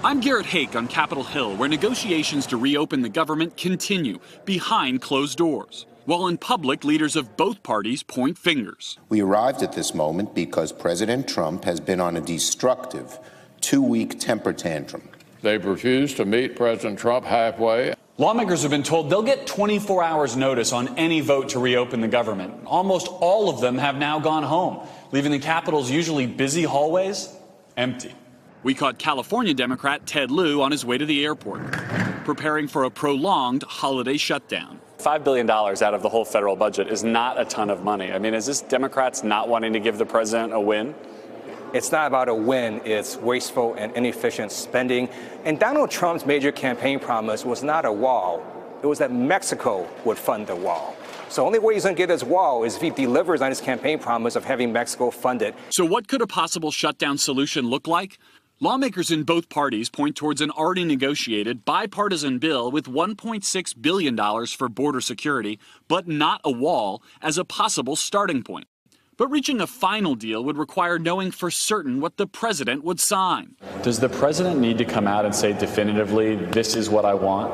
I'm Garrett Hake on Capitol Hill, where negotiations to reopen the government continue behind closed doors, while in public, leaders of both parties point fingers. We arrived at this moment because President Trump has been on a destructive 2-week temper tantrum. They've refused to meet President Trump halfway. Lawmakers have been told they'll get 24 hours notice on any vote to reopen the government. Almost all of them have now gone home, leaving the Capitol's usually busy hallways empty. We caught California Democrat Ted Lieu on his way to the airport, preparing for a prolonged holiday shutdown. $5 billion out of the whole federal budget is not a ton of money. I mean, is this Democrats not wanting to give the president a win? It's not about a win, it's wasteful and inefficient spending. And Donald Trump's major campaign promise was not a wall, it was that Mexico would fund the wall. So the only way he's going to get his wall is if he delivers on his campaign promise of having Mexico funded. So what could a possible shutdown solution look like? Lawmakers in both parties point towards an already negotiated bipartisan bill with $1.6 billion for border security, but not a wall, as a possible starting point. But reaching a final deal would require knowing for certain what the president would sign. Does the president need to come out and say definitively, this is what I want?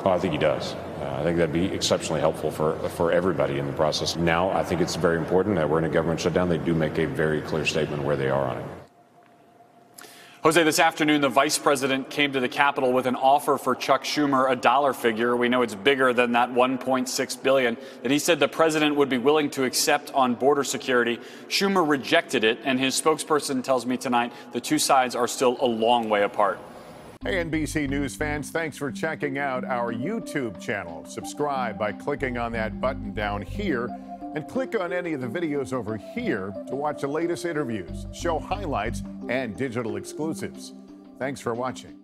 Oh, I think he does. I think that'd be exceptionally helpful for everybody in the process. Now, I think it's very important that we're in a government shutdown. They do make a very clear statement where they are on it. Jose, this afternoon, the vice president came to the Capitol with an offer for Chuck Schumer, a dollar figure. We know it's bigger than that $1.6 billion that he said the president would be willing to accept on border security. Schumer rejected it, and his spokesperson tells me tonight the two sides are still a long way apart. Hey, NBC News fans, thanks for checking out our YouTube channel. Subscribe by clicking on that button down here, and click on any of the videos over here to watch the latest interviews, show highlights, and digital exclusives. Thanks for watching.